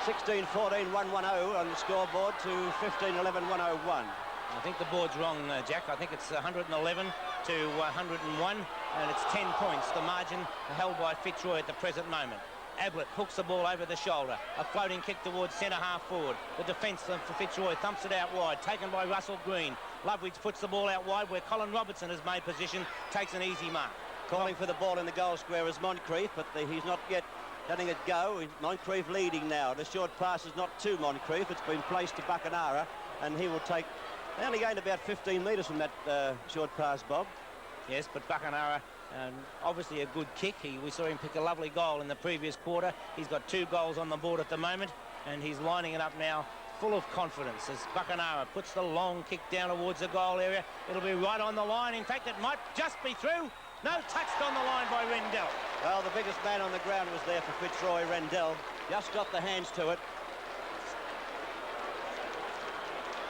16-14, 110 on the scoreboard to 15-11, 101. I think the board's wrong, Jack. I think it's 111 to 101, and it's 10 points, the margin held by Fitzroy at the present moment. Ablett hooks the ball over the shoulder. A floating kick towards centre half forward. The defence for Fitzroy thumps it out wide, taken by Russell Green. Loveridge puts the ball out wide where Colin Robertson has made position, takes an easy mark. Calling for the ball in the goal square is Moncrief, but he's not yet letting it go. Moncrief leading now. The short pass is not to Moncrief. It's been placed to Buckenara, and he will take... They only gained about 15 metres from that short pass, Bob. Yes, but Buckenara, obviously a good kick. We saw him pick a lovely goal in the previous quarter. He's got 2 goals on the board at the moment, and he's lining it up now full of confidence as Buckenara puts the long kick down towards the goal area. It'll be right on the line. In fact, it might just be through. No, touched on the line by Rendell. Well, the biggest man on the ground was there for Fitzroy, Rendell. Just got the hands to it.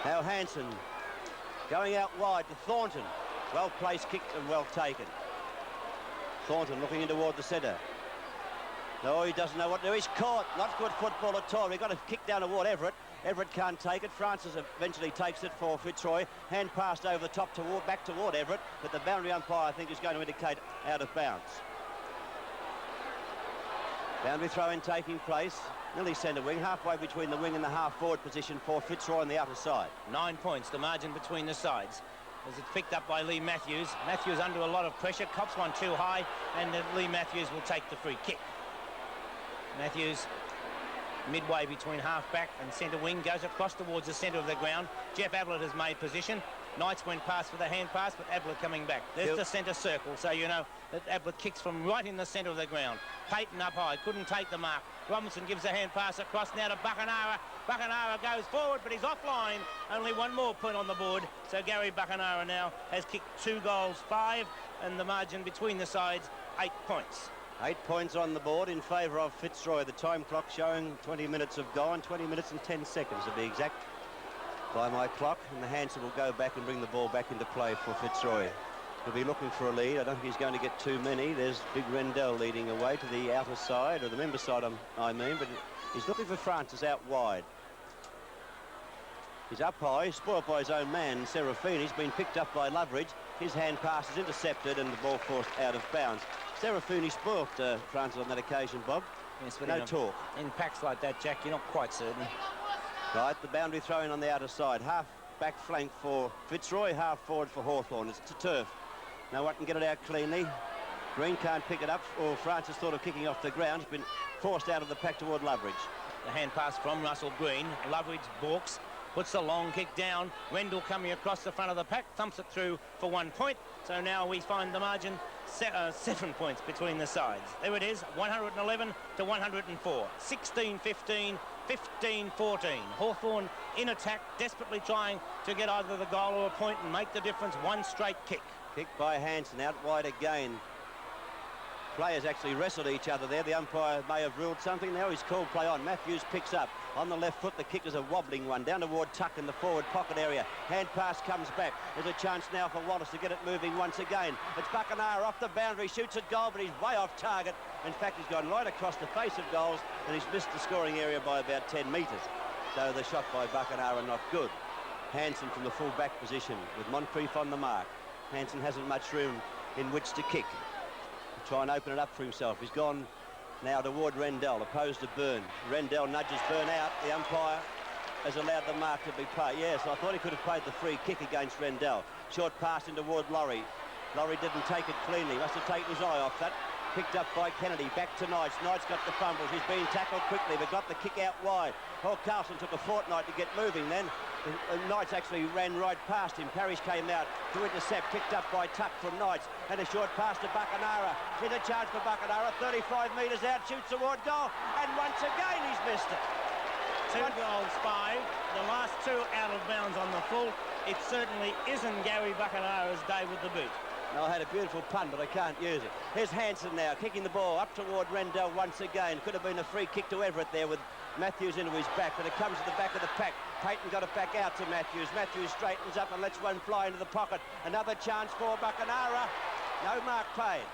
Now Hansen going out wide to Thornton. Well-placed kick and well taken. Thornton looking in toward the centre. No, he doesn't know what to do. He's caught. Not good football at all. We've got a kick down toward Everett. Everett can't take it. Francis eventually takes it for Fitzroy. Hand passed over the top back toward Everett, but the boundary umpire, I think, is going to indicate out of bounds. Boundary throw-in taking place. Nearly centre wing, halfway between the wing and the half-forward position for Fitzroy on the outer side. 9 points, the margin between the sides. As it's picked up by Lee Matthews. Matthews under a lot of pressure, cops one too high, and Lee Matthews will take the free kick. Matthews, midway between half-back and centre wing, goes across towards the centre of the ground. Jeff Ablett has made position. Knights went past for the hand pass, but Ablett coming back. There's the centre circle, so you know that Ablett kicks from right in the centre of the ground. Payton up high, couldn't take the mark. Robinson gives a hand pass across now to Buckenara. Buckenara goes forward, but he's offline. Only one more point on the board, so Gary Buckenara now has kicked 2 goals, 5, and the margin between the sides, 8 points. 8 points on the board in favour of Fitzroy. The time clock showing 20 minutes have gone, 20 minutes and 10 seconds to be exact by my clock, and the Hansen will go back and bring the ball back into play for Fitzroy. He'll be looking for a lead. I don't think he's going to get too many. There's Big Rendell leading away to the outer side, or the member side I mean, but he's looking for Francis out wide. He's up high, spoiled by his own man, Serafini. He's been picked up by Loveridge. His hand pass is intercepted and the ball forced out of bounds. Serafini spoilt Francis on that occasion, Bob. Yes, but no talk. In packs like that, Jack, you're not quite certain. Right, the boundary throw-in on the outer side. Half back flank for Fitzroy, half forward for Hawthorn. It's to turf. No one can get it out cleanly. Green can't pick it up, or Francis thought of kicking off the ground. It's been forced out of the pack toward Loveridge. The hand pass from Russell Green. Loveridge balks, puts the long kick down. Rendell coming across the front of the pack, thumps it through for 1 point. So now we find the margin 7 points between the sides. There it is, 111 to 104. 16-15, 15-14. Hawthorn in attack, desperately trying to get either the goal or a point and make the difference. One straight kick. Kick by Hansen, out wide again. Players actually wrestled each other there. The umpire may have ruled something. Now he's called play on. Matthews picks up. On the left foot, the kick is a wobbling one. Down toward Tuck in the forward pocket area. Hand pass comes back. There's a chance now for Wallace to get it moving once again. It's Buckenara off the boundary, shoots at goal, but he's way off target. In fact, he's gone right across the face of goals, and he's missed the scoring area by about 10 metres. So the shot by Buckenara not good. Hansen from the full back position with Moncrief on the mark. Hansen hasn't much room in which to kick. Try and open it up for himself. He's gone now toward Rendell, opposed to Byrne. Rendell nudges Byrne out. The umpire has allowed the mark to be played. Yes, I thought he could have played the free kick against Rendell. Short pass in toward Laurie. Laurie didn't take it cleanly. Must have taken his eye off that. Picked up by Kennedy. Back to Knights. Knights got the fumbles. He's being tackled quickly, but got the kick out wide. Oh, Carlson took a fortnight to get moving then. Knights actually ran right past him. Parrish came out to intercept, picked up by Tuck from Knights, and a short pass to Buckenara. Here's a chance for Buckenara, 35 metres out, shoots toward goal, and once again he's missed it. 2 goals, 5. The last 2 out of bounds on the full. It certainly isn't Gary Buckenara's day with the boot. No, I had a beautiful pun, but I can't use it. Here's Hansen now, kicking the ball up toward Rendell once again. Could have been a free kick to Everett there with Matthews into his back, but it comes to the back of the pack. Payton got it back out to Matthews. Matthews straightens up and lets one fly into the pocket. Another chance for Buckenara. No mark paid.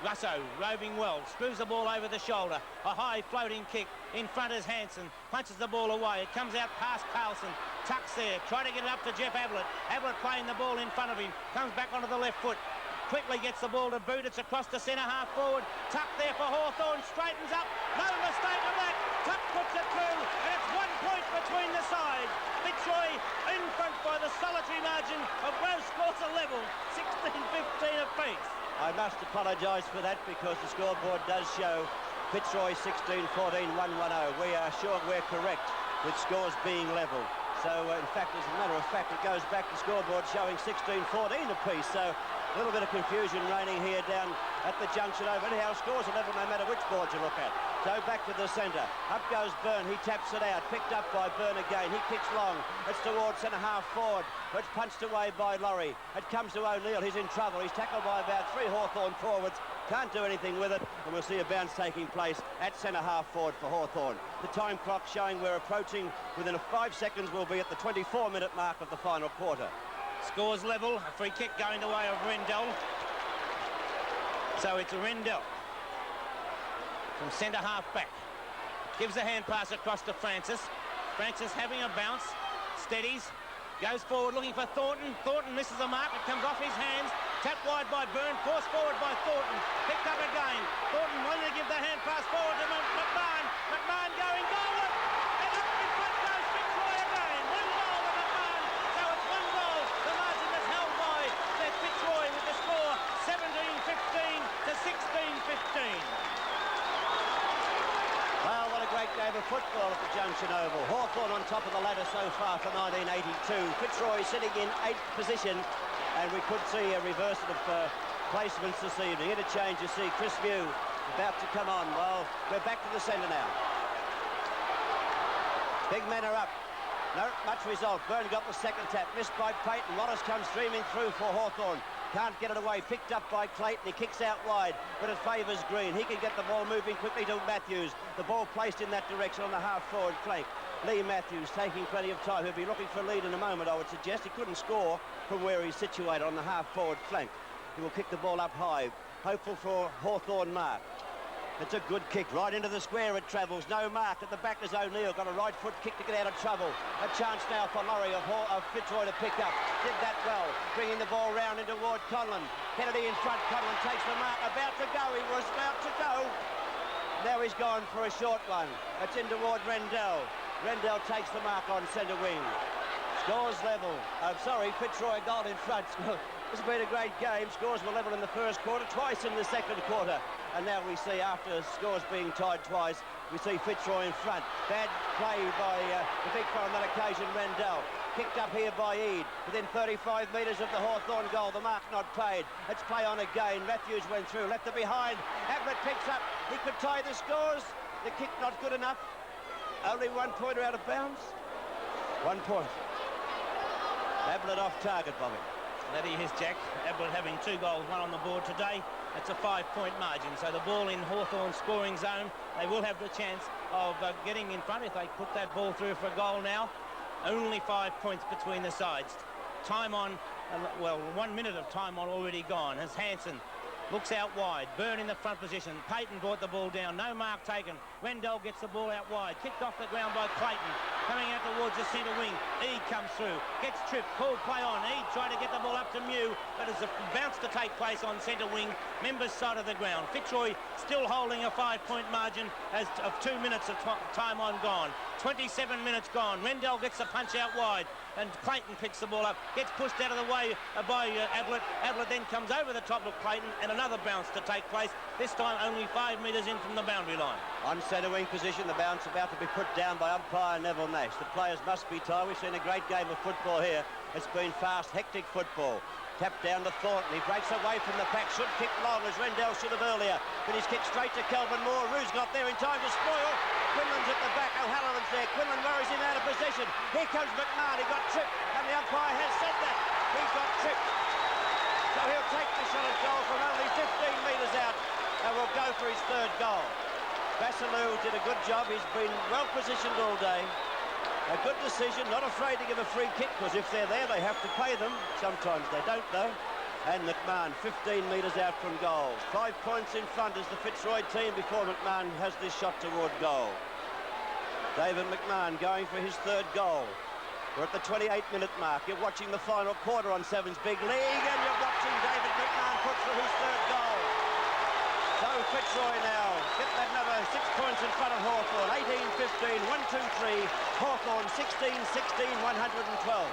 Russo roving well, screws the ball over the shoulder. A high floating kick. In front is Hansen, punches the ball away. It comes out past Carlson. Tucks there, try to get it up to Jeff Ablett. Ablett playing the ball in front of him. Comes back onto the left foot. Quickly gets the ball to boot. It's across the centre half forward. Tuck there for Hawthorn. Straightens up. No mistake of that. Tuck puts it through. And it's 1 point between the sides. Fitzroy in front by the solitary margin of both scores are level. 16-15 apiece. I must apologise for that because the scoreboard does show Fitzroy 16-14, 1-1-0. We are sure we're correct with scores being level. So, in fact, as a matter of fact, it goes back to scoreboard showing 16-14 apiece. So, a little bit of confusion reigning here down at the junction over. Anyhow, scores are level no matter which board you look at. So back to the centre. Up goes Byrne. He taps it out. Picked up by Byrne again. He kicks long. It's towards centre half forward. It's punched away by Laurie. It comes to O'Neill. He's in trouble. He's tackled by about 3 Hawthorn forwards. Can't do anything with it. And we'll see a bounce taking place at centre half forward for Hawthorn. The time clock showing we're approaching within 5 seconds. We'll be at the 24-minute mark of the final quarter. Scores level. A free kick going the way of Rendell. So it's Rendell from centre half back. Gives a hand pass across to Francis. Francis having a bounce. Steadies. Goes forward looking for Thornton. Thornton misses the mark. It comes off his hands. Tapped wide by Byrne. Forced forward by Thornton. Picked up again. Thornton wanted to give the hand pass forward to McMahon. McMahon going goal. And up in front goes Fitzroy again. 1 goal to McMahon. So it's 1 goal. The margin is held by Fitzroy with the score 17-15 to 16-15. Well, what a great game of football at the Junction Oval. Hawthorn on top of the ladder so far for 1982. Fitzroy sitting in 8th position, and we could see a reversal of placements this evening. Interchange, you see Chris Mew about to come on. Well, we're back to the centre now. Big men are up. No much result. Byrne got the second tap. Missed by Payton. Wallace comes streaming through for Hawthorn. Can't get it away. Picked up by Clayton. He kicks out wide, but it favours Green. He can get the ball moving quickly to Matthews. The ball placed in that direction on the half-forward flank. Lee Matthews taking plenty of time. He'll be looking for a lead in a moment, I would suggest. He couldn't score from where he's situated on the half-forward flank. He will kick the ball up high. Hopeful for Hawthorn mark. It's a good kick right into the square. It travels. No mark. At the back is O'Neill. Got a right foot kick to get out of trouble. A chance now for Laurie of Fitzroy to pick up. Did that well. Bringing the ball round into Ward Conlon. Kennedy in front. Conlon takes the mark. About to go. He was about to go. Now he's gone for a short one. It's in toward Rendell. Rendell takes the mark on centre wing. Scores level. Fitzroy goal in front. This has been a great game. Scores were level in the first quarter, twice in the second quarter. And now we see, after scores being tied twice, we see Fitzroy in front. Bad play by the big fella on that occasion, Rendell. Kicked up here by Eade. Within 35 metres of the Hawthorn goal. The mark not paid. It's play on again. Matthews went through. Left it behind. Ablett picks up. He could tie the scores. The kick not good enough. Only 1 pointer out of bounds. 1 point. Ablett off target, Bobby. Letty his Jack. Ablett having 2 goals, 1 on the board today. It's a 5-point margin. So the ball in Hawthorn's scoring zone. They will have the chance of getting in front if they put that ball through for a goal now. Only 5 points between the sides. Time on, 1 minute of time on already gone. As Hansen looks out wide. Byrne in the front position. Payton brought the ball down. No mark taken. Rendell gets the ball out wide. Kicked off the ground by Clayton. Coming out towards the centre wing. Eade comes through. Gets tripped. Called play on. Eade tried to get the ball up to Mew, but there's a bounce to take place on centre wing. Members' side of the ground. Fitzroy still holding a 5-point margin as of 2 minutes of time on gone. 27 minutes gone. Rendell gets the punch out wide, and Clayton picks the ball up. Gets pushed out of the way by Ablett. Ablett then comes over the top of Clayton, and another bounce to take place. This time only 5 metres in from the boundary line. On centre wing position, the bounce about to be put down by umpire Neville Nash. The players must be tired. We've seen a great game of football here. It's been fast, hectic football. Tapped down to Thornton. He breaks away from the pack. Should kick long, as Rendell should have earlier. But he's kicked straight to Kelvin Moore. Ruse got there in time to spoil. Quinlan's at the back. O'Halloran's there. Quinlan worries him out of position. Here comes McMahon. He got tripped, and the umpire has said that. He's got tripped. So he'll take the shot at goal from only 15 metres out, and will go for his 3rd goal. Vassalou did a good job. He's been well positioned all day. A good decision, not afraid to give a free kick, because if they're there, they have to pay them. Sometimes they don't, though. And McMahon 15 metres out from goal. 5 points in front is the Fitzroy team before McMahon has this shot toward goal. David McMahon going for his 3rd goal. We're at the 28-minute mark. You're watching the final quarter on 7's Big League, and you're watching David McMahon put for his 3rd goal. So Fitzroy now get that another 6 points in front of Hawthorn. 18-15, 1-2-3. Hawthorn 16-16, 112.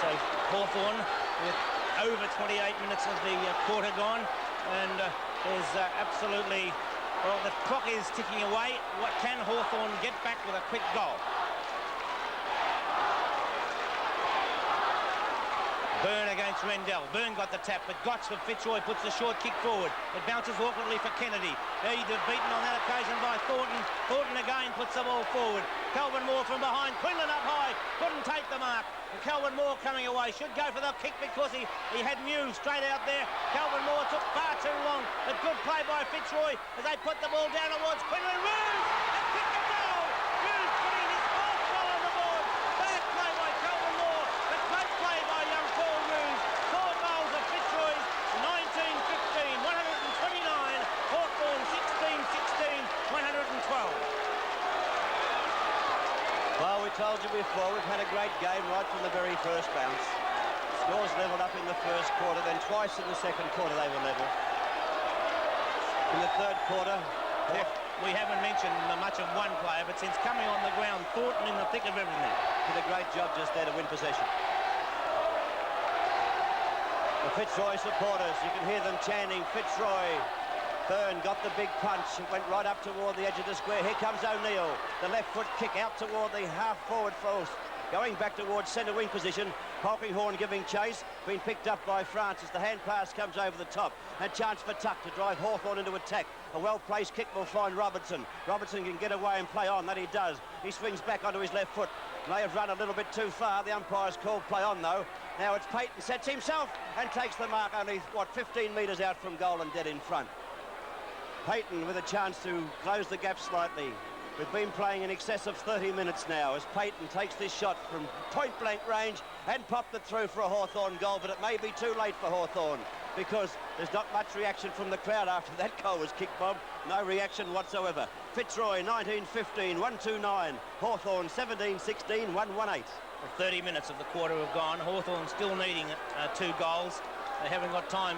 So Hawthorn with over 28 minutes of the quarter gone, and there's absolutely, well, the clock is ticking away. What can Hawthorn get back with a quick goal? Byrne against Rendell. Byrne got the tap, but Gotts for Fitzroy puts the short kick forward. It bounces awkwardly for Kennedy. He's beaten on that occasion by Thornton. Thornton again puts the ball forward. Calvin Moore from behind. Quinlan up high. Couldn't take the mark. And Calvin Moore coming away. Should go for the kick because he had Muse straight out there. Calvin Moore took far too long. But good play by Fitzroy as they put the ball down towards Quinlan. Roos! And kick the goal! Roos putting his 4th goal on the board. Bad play by Calvin Moore. But great play by young Paul Roos. 4 goals of Fitzroy's. 19-15, 129. Hawthorn 16-16, 112. Well, we told you before, we've had a great game right from the very first bounce. Scores levelled up in the first quarter, then twice in the second quarter they were level. In the third quarter... Jeff, we haven't mentioned much of one player, but since coming on the ground, Thornton in the thick of everything. Did a great job just there to win possession. The Fitzroy supporters, you can hear them chanting, Fitzroy. Byrne got the big punch. It went right up toward the edge of the square. Here comes O'Neill. The left foot kick out toward the half-forward post. Going back towards centre wing position. Polkinghorne giving chase. Been picked up by Francis. The hand pass comes over the top. And chance for Tuck to drive Hawthorn into attack. A well-placed kick will find Robertson. Robertson can get away and play on. That he does. He swings back onto his left foot. May have run a little bit too far. The umpire's called play on, though. Now it's Payton. Sets himself and takes the mark only, 15 metres out from goal and dead in front. Payton with a chance to close the gap slightly. We've been playing in excess of 30 minutes now as Payton takes this shot from point-blank range and popped it through for a Hawthorn goal, but it may be too late for Hawthorn because there's not much reaction from the crowd after that goal was kicked, Bob. No reaction whatsoever. Fitzroy, 19-15, 1-2-9. Hawthorn, 17-16, 1-1-8. 30 minutes of the quarter have gone. Hawthorn still needing 2 goals. They haven't got time.